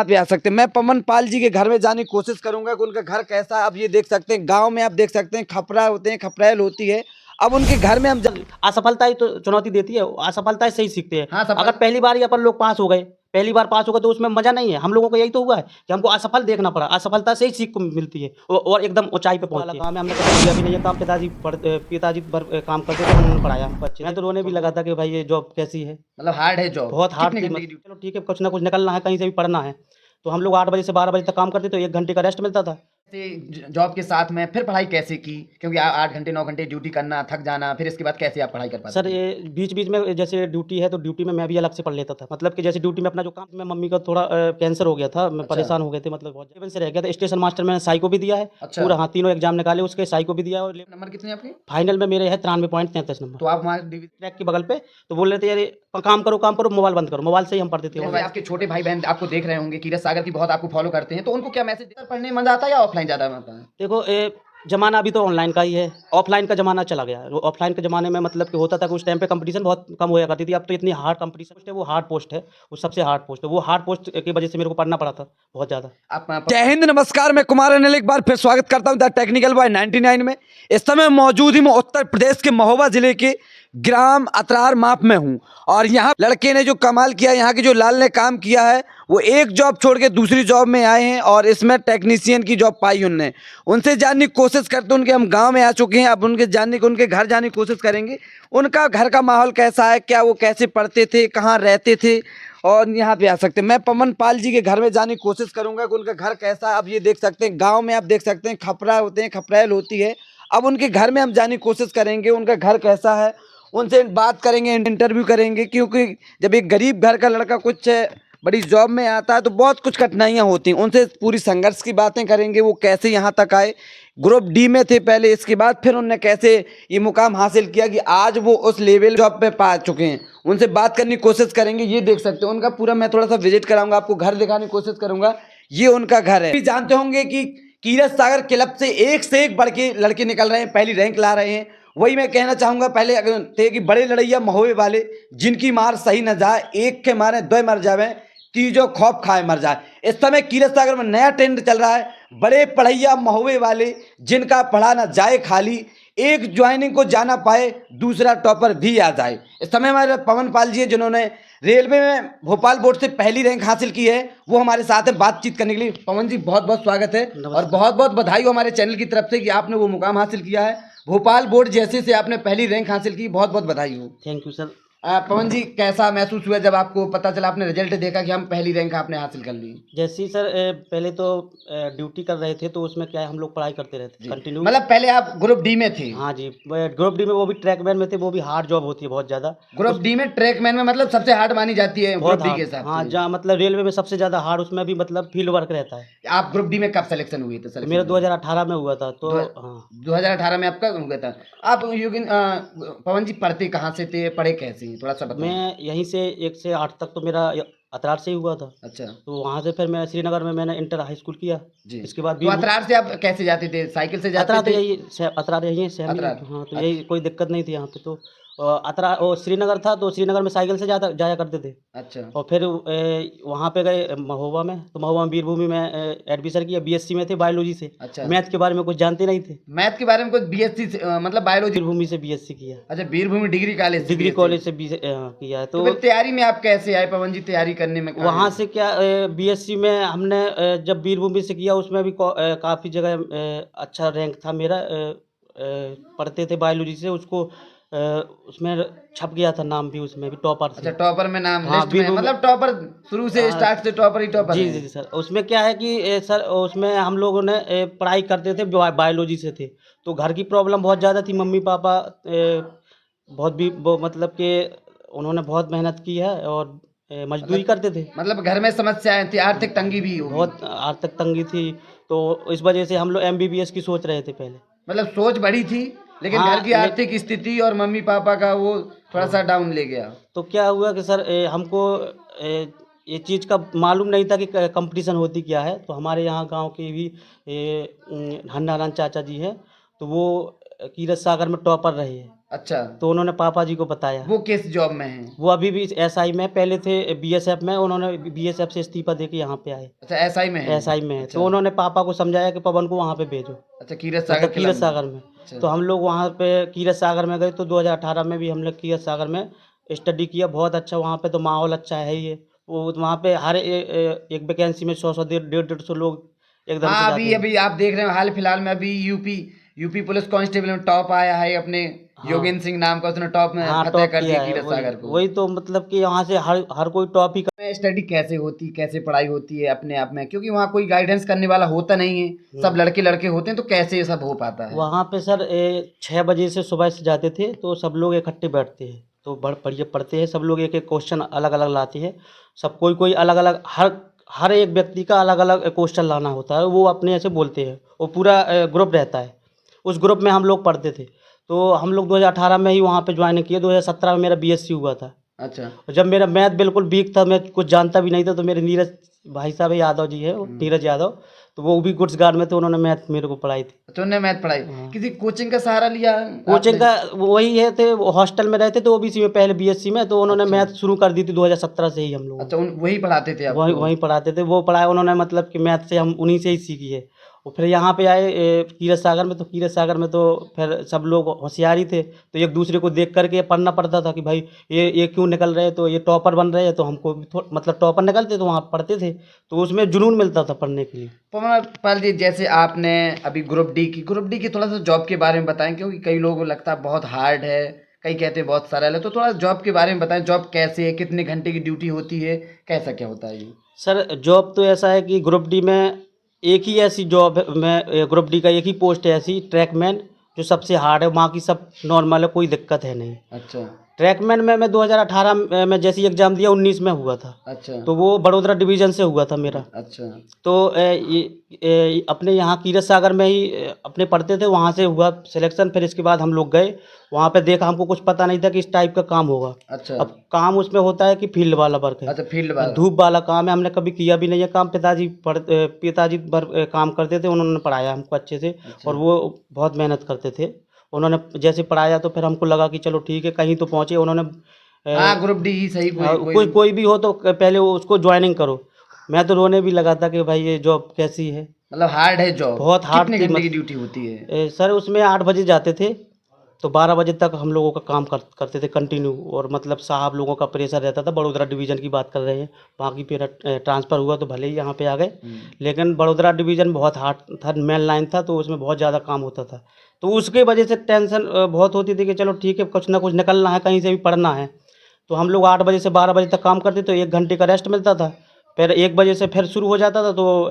यहाँ पे आ सकते हैं। मैं पवन पाल जी के घर में जाने की कोशिश करूंगा कि उनका घर कैसा है। अब ये देख सकते हैं, गांव में आप देख सकते हैं खपरा होते हैं, खपरेल होती है। अब उनके घर में हम असफलता ही तो चुनौती देती है, असफलता से ही सीखते हैं। हाँ, सफल अगर पहली बार ही अपन लोग पास हो गए, पहली बार पास हो गए तो उसमें मजा नहीं है। हम लोगों को यही तो हुआ है कि हमको असफल देखना पड़ा, असफलता से ही सीख को मिलती है और एकदम ऊंचाई पे पहुंचती है। काम है, हमने कभी किया भी नहीं है काम। पिताजी काम करते थे, उन्होंने पढ़ाया हमको अच्छे। मैं तो रोने भी लगा था कि भाई ये जॉब कैसी है, मतलब हार्ड है जॉब, बहुत हार्ड कितने थी। घंटे की ड्यूटी? चलो ठीक है, कुछ ना कुछ निकलना है, कहीं से भी पढ़ना है। तो हम लोग 8 बजे से 12 बजे तक काम करते, तो 1 घंटे का रेस्ट मिलता था। जॉब के साथ में फिर पढ़ाई कैसे की, क्योंकि 8 घंटे 9 घंटे ड्यूटी करना, थक जाना, फिर इसके बाद कैसे आप पढ़ाई कर पाते सर थे? ये बीच बीच में जैसे ड्यूटी है तो ड्यूटी में मैं भी अलग से पढ़ लेता था। मतलब कि जैसे ड्यूटी में अपना जो काम में मम्मी का थोड़ा कैंसर हो गया था, मैं अच्छा। परेशान हो गए थे, मतलब बहुत जीवन से रह गया था। स्टेशन मास्टर मैंने साई को भी दिया है अच्छा। पूरा, हाँ, तीनों एग्जाम निकाले उसके, साई को भी दिया है। और नंबर कितने आपके? फाइनल में मेरे है 93.33 नंबर। तो आप वहाँ ट्रैक के बगल पे तो बोल रहे थे यार काम करो, मोबाइल बंद करो। मोबाइल से ही हम पढ़ते थे। आपके छोटे भाई बहन आपको देख रहे होंगे, कीरत सागर की बहुत आपको फॉलो करते हैं, तो उनको क्या मैसेज पढ़ने में मजा आता है या ऑफलाइन ज्यादा आता है? देखो जमाना अभी तो ऑनलाइन का ही है, ऑफलाइन का जमाना चला गया है। ऑफलाइन के जमाने में मतलब कि होता था कि उस टाइम पे कंपटीशन बहुत कम होया करती थी। अब तो इतनी हार्ड कंपटीशन है, वो हार्ड पोस्ट है, वो सबसे हार्ड पोस्ट है। वो हार्ड पोस्ट की वजह से मेरे को पढ़ना पड़ा था बहुत ज़्यादा। आप जय हिंद, नमस्कार। मैं कुमार अनिल एक बार फिर स्वागत करता हूं द टेक्निकल बॉय 99 में। इस समय मौजूद ही मैं उत्तर प्रदेश के महोबा जिले के ग्राम अतरार माप में हूं और यहाँ लड़के ने जो कमाल किया, यहाँ के जो लाल ने काम किया है, वो एक जॉब छोड़ के दूसरी जॉब में आए हैं और इसमें टेक्नीशियन की जॉब पाई उनने। उनसे जानने की कोशिश करते, उनके हम गांव में आ चुके हैं। अब उनके जानने की, उनके घर जाने की कोशिश करेंगे। उनका घर का माहौल कैसा है, क्या वो कैसे पढ़ते थे, कहाँ रहते थे, और यहाँ पे आ सकते हैं। मैं पवन पाल जी के घर में जाने की कोशिश करूंगा कि उनका घर कैसा है। अब ये देख सकते हैं, गांव में आप देख सकते हैं खपरा होते हैं, खपरेल होती है। अब उनके घर में हम जाने की कोशिश करेंगे, उनका घर कैसा है, उनसे बात करेंगे, इंटरव्यू करेंगे। क्योंकि जब एक गरीब घर का लड़का कुछ बड़ी जॉब में आता है तो बहुत कुछ कठिनाइयाँ होती हैं। उनसे पूरी संघर्ष की बातें करेंगे, वो कैसे यहाँ तक आए। ग्रुप डी में थे पहले, इसके बाद फिर उन्होंने कैसे ये मुकाम हासिल किया कि आज वो उस लेवल जॉब पे पा चुके हैं। उनसे बात करने की कोशिश करेंगे। ये देख सकते हैं उनका पूरा, मैं थोड़ा सा विजिट कराऊंगा, आपको घर दिखाने की कोशिश करूंगा। ये उनका घर है। जानते होंगे कि कीरत सागर क्लब से एक बढ़ के लड़के निकल रहे हैं, पहली रैंक ला रहे हैं। वही मैं कहना चाहूँगा, पहले अगर थे कि बड़े लड़ैया महोबे वाले, जिनकी मार सही न जाए, एक के मारे दो मर जावे, तीजो खौफ खाए मर जाए। इस समय कीरत सागर में नया ट्रेंड चल रहा है, बड़े पढ़ैया महोबे वाले जिनका पढ़ा ना जाए खाली, एक ज्वाइनिंग को जाना पाए, दूसरा टॉपर भी आ जाए। इस समय हमारे पवन पाल जी हैं, जिन्होंने रेलवे में भोपाल बोर्ड से पहली रैंक हासिल की है। वो हमारे साथ हैं बातचीत करने के लिए। पवन जी, बहुत बहुत स्वागत है और बहुत बहुत बधाई हो हमारे चैनल की तरफ से कि आपने वो मुकाम हासिल किया है। भोपाल बोर्ड जैसे से आपने पहली रैंक हासिल की, बहुत बहुत बधाई हो। Thank you sir. Pawan ji, कैसा महसूस हुआ जब आपको पता चला, आपने रिजल्ट देखा कि हम पहली रैंक आपने हासिल कर ली? जैसे ही सर पहले तो ड्यूटी कर रहे थे तो उसमें क्या है, हम लोग पढ़ाई करते रहते कंटिन्यू। मतलब पहले आप ग्रुप डी में थे? हाँ जी, ग्रुप डी में, वो भी ट्रैकमैन में थे। वो भी हार्ड जॉब होती है बहुत ज़्यादा। ग्रुप डी में ट्रैकमैन में मतलब सबसे हार्ड मानी जाती है बहुत ग्रुप डी के हार्ड, हिसाब हाँ, से? जहाँ मतलब रेलवे में सबसे ज़्यादा हार्ड, उसमें भी मतलब फील्ड वर्क रहता है। आप ग्रुप डी में कब सिलेक्शन हुए थे? सर मेरा 2018 में हुआ था। तो हाँ, 2018 में आपका हुआ था। आप योगिन पवन जी पढ़ते कहाँ से थे, पढ़े कैसे हैं, थोड़ा सा बताओ। मैं यहीं से 1 से 8 तक तो मेरा अतरार से ही हुआ था। अच्छा। तो वहाँ से फिर मैं श्रीनगर में मैंने इंटर हाई स्कूल किया जी। इसके बाद तो अतरार से आप कैसे जाते थे, साइकिल से जाते अतरार तो थे? अतरार यही है, शहर में। अतरार। हाँ, तो यही कोई दिक्कत नहीं थी यहाँ पे। तो अतरार और श्रीनगर था, तो श्रीनगर में साइकिल से जाया करते थे। अच्छा। और फिर वहाँ पे गए महोबा में, तो महोबा में वीरभूमि में एडमिशन किया। बीएससी में थे बायोलॉजी से। अच्छा। मैथ के बारे में कुछ जानते नहीं थे। मैथ के बारे में कुछ बीएससी मतलब बायोलॉजी? वीरभूमि से बीएससी किया। अच्छा, वीरभूमि डिग्री कॉलेज से डिग्री BSc? कॉलेज से किया है। तो फिर तैयारी में आप कैसे आए पवन जी, तैयारी करने में? वहाँ से क्या बीएससी में हमने जब वीरभूमि से किया, उसमें भी काफ़ी जगह अच्छा रैंक था मेरा। पढ़ते थे बायोलॉजी से, उसको उसमें छप गया था नाम भी, उसमें भी टॉपर से। अच्छा, टॉपर में नाम? हाँ, लिस्ट में मतलब टॉपर शुरू से स्टार्ट से टॉपर ही टॉपर जी है? जी सर। उसमें क्या है कि सर उसमें हम लोगों ने पढ़ाई करते थे, बायोलॉजी से थे। तो घर की प्रॉब्लम बहुत ज़्यादा थी। मम्मी पापा बहुत भी वो मतलब कि उन्होंने बहुत मेहनत की है और मजदूरी करते थे। मतलब घर में समस्याएं थी, आर्थिक तंगी भी होगी? बहुत आर्थिक तंगी थी, तो इस वजह से हम लोग एमबीबीएस की सोच रहे थे पहले। मतलब सोच बड़ी थी, लेकिन हाँ, घर की आर्थिक स्थिति और मम्मी पापा का वो थोड़ा सा डाउन ले गया। तो क्या हुआ कि सर हमको ये चीज़ का मालूम नहीं था कि कंपटीशन होती क्या है। तो हमारे यहाँ गांव के भी हन्नारायण चाचा जी हैं, तो वो कीरत सागर में टॉपर रहे हैं। अच्छा, तो उन्होंने पापा जी को बताया। वो किस जॉब में है? वो अभी भी एसआई में, पहले थे बीएसएफ में, उन्होंने बीएसएफ से इस्तीफा देके यहाँ पे आए, अच्छा, एसआई में है? एसआई में है। अच्छा। तो उन्होंने पापा को समझाया कि पवन को वहाँ पे भेजो, अच्छा, कीरत सागर मतलब किला कीरत में। सागर में। अच्छा। तो हम लोग वहाँ पे कीरत सागर में गए। तो 2018 में भी हम लोग कीरत सागर में स्टडी किया। बहुत अच्छा वहाँ पे तो माहौल अच्छा है ही है। वो वहाँ पे हर एक वैकेंसी में 100 150 लोग एकदम से हाँ, जाते अभी हैं। अभी आप देख रहे हो हाल फिलहाल में अभी यूपी पुलिस कांस्टेबल में टॉप आया है अपने योगेंद्र सिंह नाम का, उसने टॉप में हाँ, फतेह टॉप कर किया दिया है। कीरत सागर को। वही तो मतलब कि यहाँ से हर कोई टॉप ही में स्टडी कैसे होती, कैसे पढ़ाई होती है अपने आप में, क्योंकि वहाँ कोई गाइडेंस करने वाला होता नहीं है, सब लड़के लड़के होते हैं, तो कैसे ये सब हो पाता है? वहाँ पे सर 6 बजे से सुबह से जाते थे। तो सब लोग इकट्ठे बैठते हैं, तो बढ़िया पढ़ते हैं। सब लोग एक एक क्वेश्चन अलग अलग लाते हैं। सब कोई अलग अलग, हर एक व्यक्ति का अलग अलग क्वेश्चन लाना होता है। वो अपने ऐसे बोलते हैं। वो पूरा ग्रुप रहता है, उस ग्रुप में हम लोग पढ़ते थे। तो हम लोग 2018 में ही वहाँ पे ज्वाइन किए। 2017 में मेरा बीएससी हुआ था। अच्छा। और जब मेरा मैथ बिल्कुल वीक था, मैं कुछ जानता भी नहीं था, तो मेरे नीरज भाई साहब यादव जी है, नीरज यादव, तो वो भी गुड्स गार्ड में थे। उन्होंने मैथ मेरे को पढ़ाई थी। तो उन्होंने मैथ पढ़ाई, हाँ। किसी कोचिंग का सहारा लिया? कोचिंग आपने? का वही है थे, वो हॉस्टल में रहते थे ओबीसी में, पहले बीएससी में। तो उन्होंने मैथ शुरू कर दी थी 2017 से ही हम लोग। अच्छा, वही पढ़ाते थे आपको? वहीं पढ़ाते थे। वो पढ़ाया उन्होंने, मतलब कि मैथ से हम उन्हीं से ही सीखी है। और फिर यहाँ पे आए कीरत सागर में। तो कीरत सागर में तो फिर सब लोग होशियारी थे, तो एक दूसरे को देख करके पढ़ना पड़ता था कि भाई ये क्यों निकल रहे हैं, तो ये टॉपर बन रहे हैं, तो हमको भी मतलब टॉपर निकलते तो वहाँ पढ़ते थे। तो उसमें जुनून मिलता था पढ़ने के लिए। पवन पाल जी, जैसे आपने अभी ग्रुप डी की थोड़ा सा जॉब के बारे में बताएं, क्योंकि कई लोगों को लगता है बहुत हार्ड है, कई कहते हैं बहुत सरल है, तो थोड़ा जॉब के बारे में बताएं। जॉब कैसे है, कितने घंटे की ड्यूटी होती है, कैसा क्या होता है ये? सर जॉब तो ऐसा है कि ग्रुप डी में एक ही ऐसी जॉब में, ग्रुप डी का एक ही पोस्ट है ऐसी, ट्रैकमैन, जो सबसे हार्ड है। बाकी सब नॉर्मल है, कोई दिक्कत है नहीं। अच्छा। ट्रैकमैन में मैं 2018 में जैसे एग्ज़ाम दिया, 19 में हुआ था। अच्छा। तो वो बड़ोदरा डिवीज़न से हुआ था मेरा। अच्छा। तो अपने यहाँ कीरत सागर में ही अपने पढ़ते थे, वहाँ से हुआ सिलेक्शन। फिर इसके बाद हम लोग गए वहाँ पे, देखा, हमको कुछ पता नहीं था कि इस टाइप का काम होगा। अच्छा। अब काम उसमें होता है कि फील्ड वाला वर्क है। अच्छा, फील्ड वाला। धूप वाला काम है, हमने कभी किया भी नहीं है काम। पिताजी काम करते थे, उन्होंने पढ़ाया हमको अच्छे से। और वो बहुत मेहनत करते थे। उन्होंने जैसे पढ़ाया तो फिर हमको लगा कि चलो ठीक है, कहीं तो पहुँचे। उन्होंने हाँ, ग्रुप डी ही सही। कोई भी हो तो पहले उसको ज्वाइनिंग करो। मैं तो रोने भी लगा था कि भाई ये जॉब कैसी है। मतलब हार्ड है जॉब? बहुत हार्ड कितने थी। घंटे की ड्यूटी होती है? सर उसमें 8 बजे जाते थे, तो 12 बजे तक हम लोगों का काम करते थे कंटिन्यू। और मतलब साहब लोगों का प्रेशर रहता था। बड़ोदरा डिवीज़न की बात कर रहे हैं, बाकी फिर ट्रांसफ़र हुआ तो भले ही यहाँ पे आ गए। लेकिन बड़ोदरा डिवीज़न बहुत हार्ड था, मेन लाइन था, तो उसमें बहुत ज़्यादा काम होता था। तो उसके वजह से टेंशन बहुत होती थी कि चलो ठीक है, कुछ ना कुछ निकलना है, कहीं से भी पढ़ना है। तो हम लोग 8 बजे से 12 बजे तक काम करते, तो 1 घंटे का रेस्ट मिलता था। फिर 1 बजे से फिर शुरू हो जाता था, तो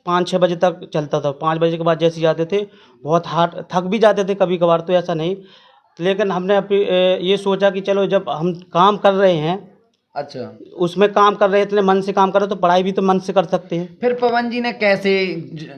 5-6 बजे तक चलता था। 5 बजे के बाद जैसे जाते थे, बहुत हार्ड थक भी जाते थे कभी कभार, तो ऐसा नहीं। लेकिन हमने ये सोचा कि चलो जब हम काम कर रहे हैं, अच्छा, उसमें काम कर रहे हैं, इतने मन से काम कर रहे हैं, तो पढ़ाई भी तो मन से कर सकते हैं। फिर पवन जी ने कैसे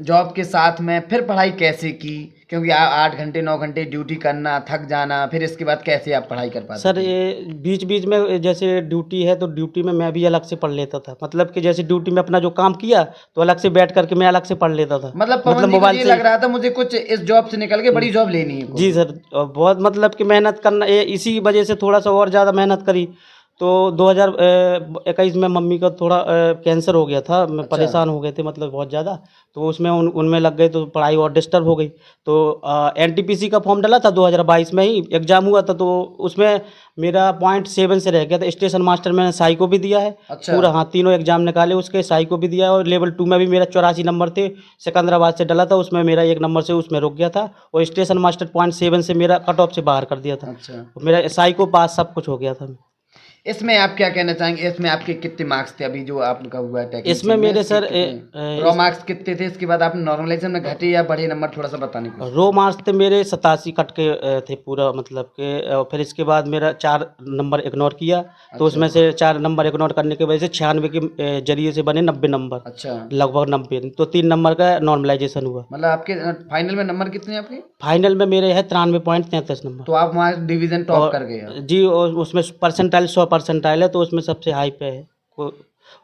जॉब के साथ में फिर पढ़ाई कैसे की, क्योंकि 8 घंटे 9 घंटे ड्यूटी करना, थक जाना, फिर इसके बाद कैसे आप पढ़ाई कर पाते? सर ये बीच बीच में जैसे ड्यूटी है, तो ड्यूटी में मैं भी अलग से पढ़ लेता था। मतलब कि जैसे ड्यूटी में अपना जो काम किया, तो अलग से बैठ करके मैं अलग से पढ़ लेता था। मतलब पवन जी को ये लग रहा था मुझे कुछ इस जॉब से निकल के बड़ी जॉब लेनी है। जी सर, बहुत मतलब कि मेहनत करना, इसी वजह से थोड़ा सा और ज़्यादा मेहनत करी। तो 2021 में मम्मी का थोड़ा कैंसर हो गया था। मैं परेशान हो गए थे, मतलब बहुत ज़्यादा। तो उसमें उनमें लग गए, तो पढ़ाई और डिस्टर्ब हो गई। तो एनटीपीसी का फॉर्म डाला था 2022 में ही, एग्ज़ाम हुआ था। तो उसमें मेरा 0.7 से रह गया था। स्टेशन मास्टर मैंने साई को भी दिया है। अच्छा। पूरा, हाँ, तीनों एग्जाम निकाले उसके, साई को भी दिया है। और लेवल 2 में भी मेरा 84 नंबर थे। सिकंदराबाद से डाला था, उसमें मेरा 1 नंबर से उसमें रुक गया था। और स्टेशन मास्टर 0.7 से मेरा कट ऑफ से बाहर कर दिया था। अच्छा। मेरा साई को पास सब कुछ हो गया था। इसमें आप क्या कहना चाहेंगे? इसमें आपके कितने मार्क्स थे अभी जो आपका हुआ है टेक्निकल? इसमें मेरे सर रॉ मार्क्स कितने थे? इसके बाद आप नॉर्मलाइजेशन में घटे या बढ़े नंबर, थोड़ा सा बताने को। रो मार्क्स थे मेरे 87 कट के थे पूरा, मतलब के। और फिर इसके बाद मेरा 4 नंबर इग्नोर किया। तो उसमें से 4 नंबर इग्नोर करने की वजह से 96 के जरिए से बने 90 नंबर। अच्छा। लगभग 90। तो 3 नंबर का नॉर्मलाइजेशन हुआ। मतलब आपके फाइनल में नंबर कितने हैं आपके? फाइनल में मेरे है 93.33 नंबर। तो आप वहाँ डिवीजन टॉप कर गए? जी, और उसमें परसेंटाइल 100 परसेंटाइल है, तो उसमें सबसे हाई पे है।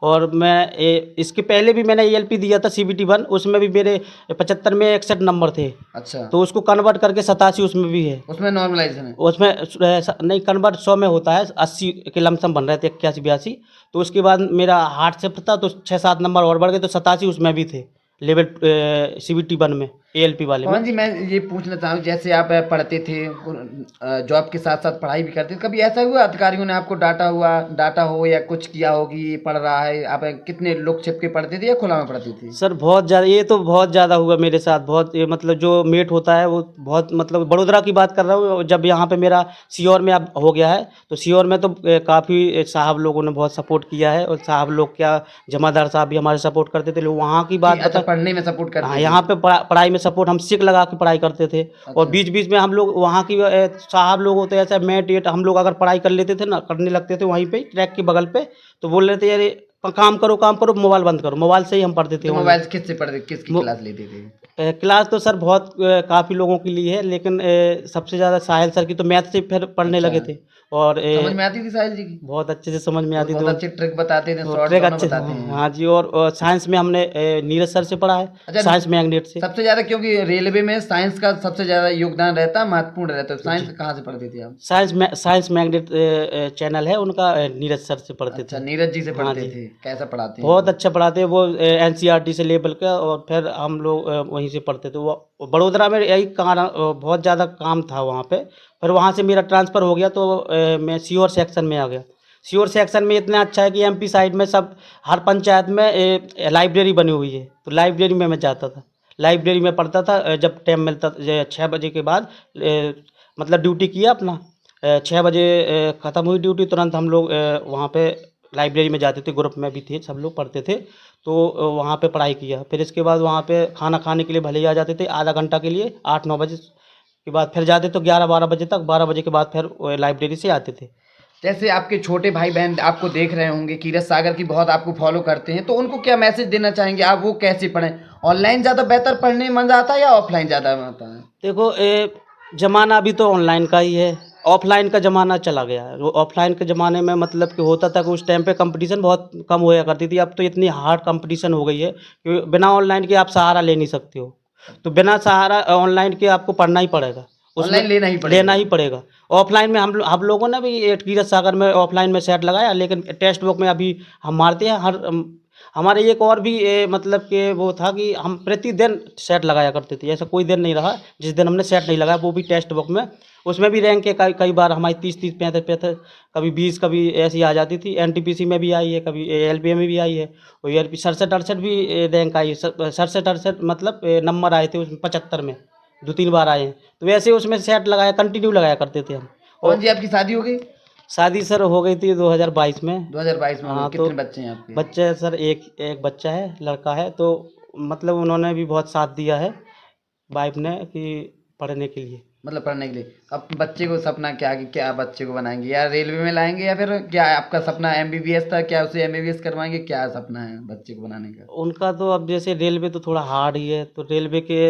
और मैं इसके पहले भी मैंने ELP दिया था CBT 1, उसमें भी मेरे 75 में 61 नंबर थे। अच्छा, तो उसको कन्वर्ट करके 87 उसमें भी है। उसमें नॉर्मलाइजेशन है। उसमें नहीं, कन्वर्ट 100 में होता है, 80 के लमसम बन रहे थे, 81-82। तो उसके बाद मेरा हार्ट शिफ्ट था, तो 6-7 नंबर और बढ़ गए, तो 87 उसमें भी थे लेवल CBT 1 में, ALP वाले में। पवन जी, मैं ये पूछना चाहूँ, जैसे आप पढ़ते थे, जॉब के साथ साथ पढ़ाई भी करते थे, कभी ऐसा हुआ अधिकारियों ने आपको डांटा हो या कुछ किया हो कि ये पढ़ रहा है? आप कितने लोग छिप के पढ़ते थे या खुला में पढ़ते थे? सर बहुत ज़्यादा, ये तो बहुत ज़्यादा हुआ मेरे साथ। बहुत ये मतलब जो मेट होता है वो बहुत, मतलब बड़ोदरा की बात कर रहा हूँ, जब यहाँ पे मेरा सीहोर में अब हो गया है, तो सीहोर में तो काफ़ी साहब लोगों ने बहुत सपोर्ट किया है। और साहब लोग क्या, जमादार साहब भी हमारे सपोर्ट करते थे। लोग वहाँ की बात अच्छा, बता, पढ़ने में सपोर्ट करते हाँ, थे? यहाँ पे पढ़ाई में सपोर्ट, हम सिक लगा के पढ़ाई करते थे। और बीच बीच में हम लोग वहाँ की साहब लोग होते हैं ऐसा मेट एट, हम लोग अगर पढ़ाई कर लेते थे ना, करने लगते थे वहीं पे ट्रैक के बगल पे, तो बोल रहे थे यार काम करो, मोबाइल बंद करो। मोबाइल से ही हम पढ़ते थे। तो मोबाइल किससे पढ़ते, किसकी क्लास लेते थे? क्लास तो सर बहुत काफ़ी लोगों के लिए है, लेकिन सबसे ज़्यादा साहिल सर की, तो मैथ से फिर पढ़ने अच्छा। लगे थे। और समझ में आती थी साहिल जी की? बहुत अच्छे से समझ में वो आती बहुत थी। अच्छे ट्रिक बताते थे, शॉर्ट ट्रैक दोनों अच्छे, बताते हैं। हाँ जी। और साइंस में हमने नीरज सर से पढ़ा है, अच्छा, साइंस मैग्नेट से। सबसे ज्यादा, क्योंकि रेलवे में साइंस का सबसे ज्यादा योगदान रहता, महत्वपूर्ण रहता है। साइंस कहाँ से पढ़ते थे आप? साइंस मैग्नेट चैनल है उनका, नीरज सर से पढ़ते अच्छा, थे। नीरज जी से हाँ पढ़ते जी। थे। कैसा पढ़ाते हैं बहुत वो? अच्छा पढ़ाते हैं वो, NCERT से लेवल का। और फिर हम लोग वहीं से पढ़ते थे। वो बड़ोदरा में यही बहुत ज़्यादा काम था वहाँ पे। फिर वहाँ से मेरा ट्रांसफ़र हो गया, तो मैं सीहोर सेक्शन में आ गया। सीहोर सेक्शन में इतना अच्छा है कि MP साइड में सब, हर पंचायत में लाइब्रेरी बनी हुई है, तो लाइब्रेरी में मैं जाता था, लाइब्रेरी में पढ़ता था। जब टाइम मिलता 6 बजे के बाद, मतलब ड्यूटी किया अपना, 6 बजे ख़त्म हुई ड्यूटी, तुरंत हम लोग वहाँ पे लाइब्रेरी में जाते थे, ग्रुप में भी थे, सब लोग पढ़ते थे। तो वहाँ पे पढ़ाई किया। फिर इसके बाद वहाँ पे खाना खाने के लिए भले ही आ जाते थे, आधा घंटा के लिए, 8-9 बजे के बाद फिर जाते तो 11-12 बजे तक, 12 बजे के बाद फिर लाइब्रेरी से आते थे। जैसे आपके छोटे भाई बहन आपको देख रहे होंगे, कीरत सागर की बहुत आपको फॉलो करते हैं, तो उनको क्या मैसेज देना चाहेंगे आप? वो कैसे पढ़ें? ऑनलाइन ज़्यादा बेहतर पढ़ने में मज़ा आता है या ऑफलाइन ज़्यादा मज़ा आता है? देखो, ज़माना अभी तो ऑनलाइन का ही है, ऑफलाइन का ज़माना चला गया है। वो ऑफलाइन के ज़माने में मतलब कि होता था कि उस टाइम पे कंपटीशन बहुत कम होया करती थी। अब तो इतनी हार्ड कंपटीशन हो गई है कि बिना ऑनलाइन के आप सहारा ले नहीं सकते हो। तो बिना सहारा ऑनलाइन के आपको पढ़ना ही पड़ेगा, उसमें ऑनलाइन लेना ही पड़ेगा। ऑफलाइन में हम लोगों ने भी कीरत सागर में ऑफलाइन में सेट लगाया, लेकिन टेक्स्ट बुक में अभी हम मारते हैं। हमारे एक और भी मतलब कि वो था कि हम प्रतिदिन सेट लगाया करते थे। ऐसा कोई दिन नहीं रहा जिस दिन हमने सेट नहीं लगाया, वो भी टेक्स्ट बुक में। उसमें भी रैंक के कई बार हमारी 30-30, 35-35, कभी 20, कभी ऐसी आ जाती थी। NTPC में भी आई है, कभी LPA में भी आई है। और ELP 67-68 भी रैंक आई है। 67-68 मतलब नंबर आए थे उसमें, 75 में 2-3 बार आए हैं। तो वैसे उसमें सेट लगाया, कंटिन्यू लगाया करते थे हम। कौन जी, आपकी शादी हो गई? शादी सर हो गई थी 2022 में। 2022 में? हाँ, कितने तो बच्चे हैं आपके? बच्चे सर एक बच्चा है, लड़का है। तो मतलब उन्होंने भी बहुत साथ दिया है वाइफ ने, कि पढ़ने के लिए। मतलब पढ़ने के लिए। अब बच्चे को सपना क्या है कि क्या बच्चे को बनाएंगे, या रेलवे में लाएंगे, या फिर क्या आपका सपना MBBS था, क्या उसे MBBS करवाएंगे? क्या सपना है बच्चे को बनाने का? उनका तो अब जैसे रेलवे तो थोड़ा हार्ड ही है, तो रेलवे के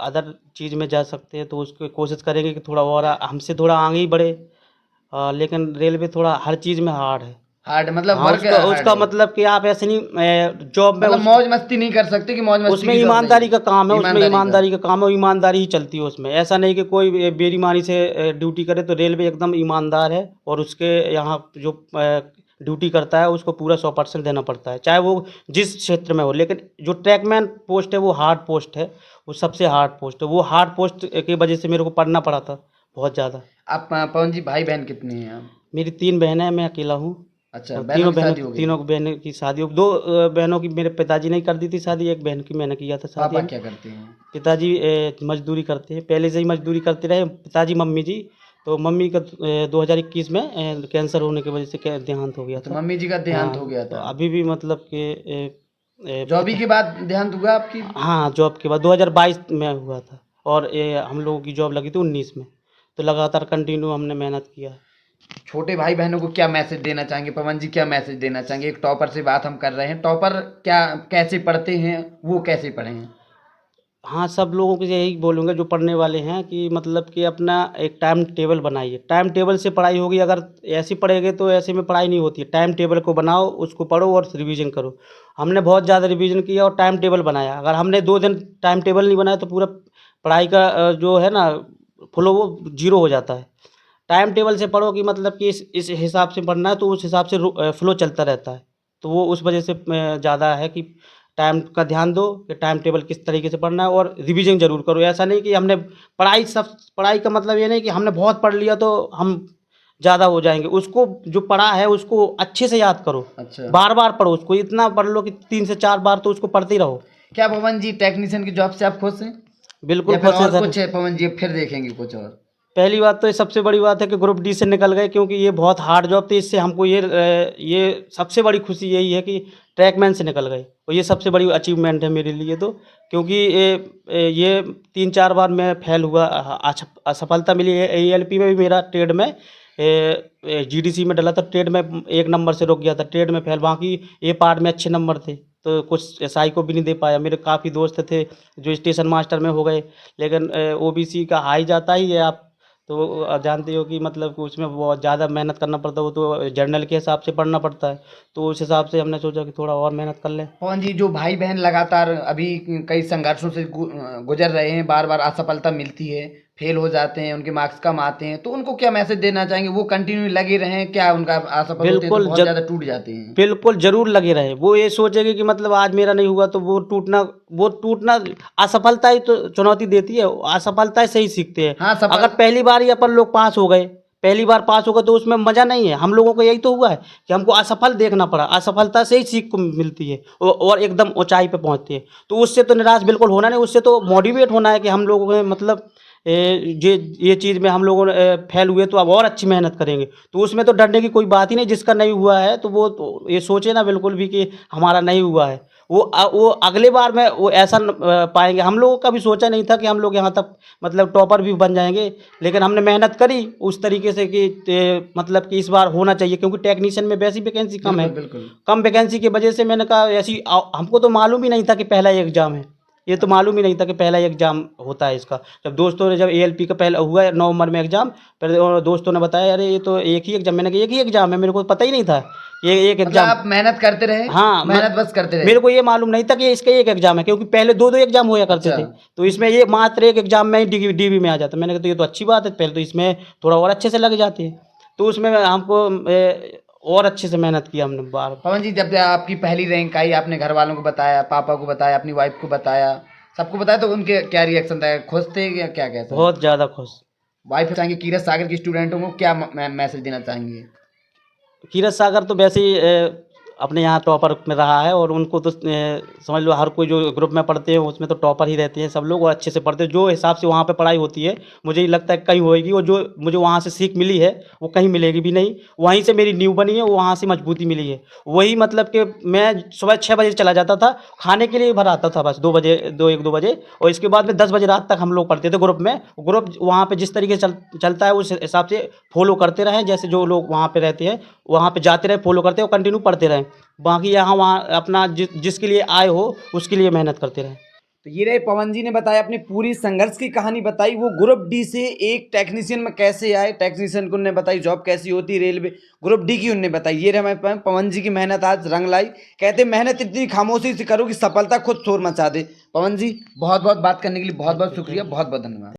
अदर चीज़ में जा सकते हैं, तो उसको कोशिश करेंगे कि थोड़ा और हमसे थोड़ा आगे ही बढ़े। लेकिन रेलवे थोड़ा हर चीज़ में हार्ड है। हार्ड मतलब हाँ, वर्क उसका हार्ड है। मतलब कि आप ऐसे नहीं, जॉब में मतलब मौज मस्ती नहीं कर सकते कि मौज मस्ती उसमें की जरूरत नहीं ईमानदारी का काम है, उसमें ईमानदारी का। ईमानदारी का काम है, ईमानदारी ही चलती है उसमें। ऐसा नहीं कि कोई बेईमानी से ड्यूटी करे। तो रेलवे एकदम ईमानदार है, और उसके यहाँ जो ड्यूटी करता है उसको पूरा 100% देना पड़ता है, चाहे वो जिस क्षेत्र में हो। लेकिन जो ट्रैकमैन पोस्ट है वो हार्ड पोस्ट है, वो सबसे हार्ड पोस्ट है। वो हार्ड पोस्ट की वजह से मेरे को पढ़ना पड़ा था बहुत ज़्यादा। आप पवन जी, भाई बहन कितने हैं आप? मेरी 3 बहनें हैं, मैं अकेला हूँ। अच्छा, और बहनों की शादी हो गई? तीनों बहनों की शादी हो, 2 बहनों की मेरे पिताजी ने कर दी थी शादी, एक बहन की मैंने किया था शादी। पापा क्या करते हैं? पिताजी मजदूरी करते हैं, पहले से ही मजदूरी करते रहे पिताजी। मम्मी जी, तो मम्मी का 2021 में कैंसर होने की वजह से देहांत हो गया तो था। मम्मी जी का देहांत हाँ, हो गया तो था। अभी भी मतलब कि जॉबी के बाद देहांत हुआ आपकी? हाँ, जॉब के बाद 2022 में हुआ था। और हम लोगों की जॉब लगी थी 19 में। तो लगातार कंटिन्यू हमने मेहनत किया। छोटे भाई बहनों को क्या मैसेज देना चाहेंगे पवन जी? क्या मैसेज देना चाहेंगे? एक टॉपर से बात हम कर रहे हैं, टॉपर क्या कैसे पढ़ते हैं, वो कैसे पढ़े हैं? हाँ, सब लोगों को यही बोलूँगा जो पढ़ने वाले हैं कि मतलब कि अपना एक टाइम टेबल बनाइए। टाइम टेबल से पढ़ाई होगी, अगर ऐसे पढ़ेंगे तो ऐसे में पढ़ाई नहीं होती है। टाइम टेबल को बनाओ, उसको पढ़ो और रिवीजन करो। हमने बहुत ज़्यादा रिवीजन किया और टाइम टेबल बनाया। अगर हमने 2 दिन टाइम टेबल नहीं बनाया तो पूरा पढ़ाई का जो है ना फ्लो वो ज़ीरो हो जाता है। टाइम टेबल से पढ़ो कि मतलब कि इस हिसाब से पढ़ना है तो उस हिसाब से फ्लो चलता रहता है। तो वो उस वजह से ज़्यादा है कि टाइम का ध्यान दो कि टाइम टेबल किस तरीके से पढ़ना है और रिवीजन ज़रूर करो। ऐसा नहीं कि हमने पढ़ाई का मतलब ये नहीं कि हमने बहुत पढ़ लिया तो हम ज़्यादा हो जाएँगे। उसको जो पढ़ा है उसको अच्छे से याद करो। अच्छा। बार-बार पढ़ो उसको, इतना पढ़ लो कि 3 से 4 बार तो उसको पढ़ते ही रहो। क्या पवन जी टेक्नीशियन की जॉब से आप खुश हैं? बिल्कुल या फिर खुश हैं और सर। कुछ है पवन जी, फिर देखेंगे कुछ और? पहली बात तो ये सबसे बड़ी बात है कि ग्रुप डी से निकल गए, क्योंकि ये बहुत हार्ड जॉब थी। इससे हमको ये सबसे बड़ी खुशी यही है कि ट्रैकमैन से निकल गए और ये सबसे बड़ी अचीवमेंट है मेरे लिए तो, क्योंकि ये 3-4 बार मैं फेल हुआ, असफलता मिली है। एएलपी में भी मेरा ट्रेड में जीडीसी में डला था, ट्रेड में 1 नंबर से रुक गया था, ट्रेड में फेल। बाकी ए पार्ट में अच्छे नंबर थे तो कुछ एसआई को भी नहीं दे पाया। मेरे काफ़ी दोस्त थे जो स्टेशन मास्टर में हो गए, लेकिन ओबीसी का हाई जाता ही है। आप तो जानते हो कि मतलब कि उसमें बहुत ज़्यादा मेहनत करना पड़ता है, वो तो जर्नल के हिसाब से पढ़ना पड़ता है। तो उस हिसाब से हमने सोचा कि थोड़ा और मेहनत कर लें। पवन जी, जो भाई बहन लगातार अभी कई संघर्षों से गुजर रहे हैं, बार बार असफलता मिलती है, फेल हो जाते हैं, उनके मार्क्स कम आते हैं, तो उनको क्या मैसेज देना चाहेंगे? वो कंटिन्यू लगे रहें, क्या उनका असफल होते हैं तो बिल्कुल बहुत ज़्यादा टूट जाते हैं? बिल्कुल ज़रूर लगे रहे। वो ये सोचेंगे कि मतलब आज मेरा नहीं हुआ तो वो टूटना असफलता ही तो चुनौती देती है। असफलता से ही सीखते हैं। हाँ, अगर पहली बार ही अपन लोग पास हो गए, पहली बार पास हो गए तो उसमें मज़ा नहीं है। हम लोगों को यही तो हुआ है कि हमको असफल देखना पड़ा। असफलता से ही सीख को मिलती है और एकदम ऊँचाई पे पहुँचती है। तो उससे तो निराश बिल्कुल होना नहीं, उससे तो मोटिवेट होना है कि हम लोगों ने मतलब ये चीज़ में हम लोगों ने फेल हुए तो अब और अच्छी मेहनत करेंगे। तो उसमें तो डरने की कोई बात ही नहीं। जिसका नहीं हुआ है तो वो तो ये सोचे ना बिल्कुल भी कि हमारा नहीं हुआ है। वो अगले बार में वो ऐसा पाएँगे। हम लोगों का भी सोचा नहीं था कि हम लोग यहाँ तक मतलब टॉपर भी बन जाएँगे, लेकिन हमने मेहनत करी उस तरीके से कि मतलब कि इस बार होना चाहिए, क्योंकि टेक्नीशियन में वैसी वैकेंसी कम है। बिल्कुल। कम वैकेंसी की वजह से मैंने कहा ऐसी हमको तो मालूम ही नहीं था कि पहला ही एग्ज़ाम है। ये तो मालूम ही नहीं था कि पहला ही एग्ज़ाम होता है इसका। जब एएलपी का पहला हुआ नवंबर में एग्ज़ाम, फिर दोस्तों ने बताया अरे ये तो एक ही एग्ज़ाम। मैंने कहा एक ही एग्ज़ाम है, मेरे को पता ही नहीं था ये एक मतलब एग्ज़ाम। आप मेहनत करते रहे? हाँ, मेहनत बस करते रहे? मेरे को ये मालूम नहीं था कि इसका एक एग्ज़ाम है, क्योंकि पहले 2-2 एग्ज़ाम होया करते थे। अच्छा। तो इसमें ये मात्र एक एग्ज़ाम में ही डीवी में आ जाता। मैंने कहा तो ये तो अच्छी बात है, पहले तो इसमें थोड़ा और अच्छे से लग जाते हैं। तो उसमें हमको और अच्छे से मेहनत की हमने बार। पवन जी, जब आपकी पहली रैंक आई, आपने घर वालों को बताया, पापा को बताया, अपनी वाइफ को बताया, सबको बताया, तो उनके क्या रिएक्शन था? खुश थे या क्या कहते हैं? बहुत ज़्यादा खुश। वाइफ चाहेंगे कीरत सागर के स्टूडेंटों को क्या मैसेज देना चाहेंगे? कीरत सागर तो वैसे ही अपने यहाँ टॉपर में रहा है और उनको तो समझ लो हर कोई जो ग्रुप में पढ़ते हैं उसमें तो टॉपर ही रहते हैं सब लोग और अच्छे से पढ़ते हैं। जो हिसाब से वहाँ पे पढ़ाई होती है मुझे ये लगता है कहीं होएगी, और जो मुझे वहाँ से सीख मिली है वो कहीं मिलेगी भी नहीं। वहीं से मेरी नींव बनी है, वहाँ से मजबूती मिली है। वही मतलब कि मैं सुबह 6 बजे चला जाता था, खाने के लिए भर आता था बस 1-2 बजे, और इसके बाद में 10 बजे रात तक हम लोग पढ़ते थे ग्रुप में। ग्रुप वहाँ पे जिस तरीके से चलता है उस हिसाब से फॉलो करते रहें। जैसे जो लोग वहाँ पे रहते हैं वहाँ पे जाते रहे, फॉलो करते हैं और कंटिन्यू पढ़ते रहें। बाकी यहाँ वहाँ अपना जिसके लिए आए हो उसके लिए मेहनत करते रहें। तो ये रहे पवन जी ने बताया अपनी पूरी संघर्ष की कहानी बताई। वो ग्रुप डी से एक टेक्नीशियन में कैसे आए, टेक्नीशियन को उन्होंने बताई जॉब कैसी होती रेलवे, ग्रुप डी की उन्होंने बताई। ये रहे हमारे पवन जी की मेहनत आज रंग लाई। कहते मेहनत इतनी खामोशी से करो कि सफलता खुद शोर मचा दे। पवन जी, बहुत बहुत बात करने के लिए बहुत बहुत शुक्रिया, बहुत बहुत धन्यवाद।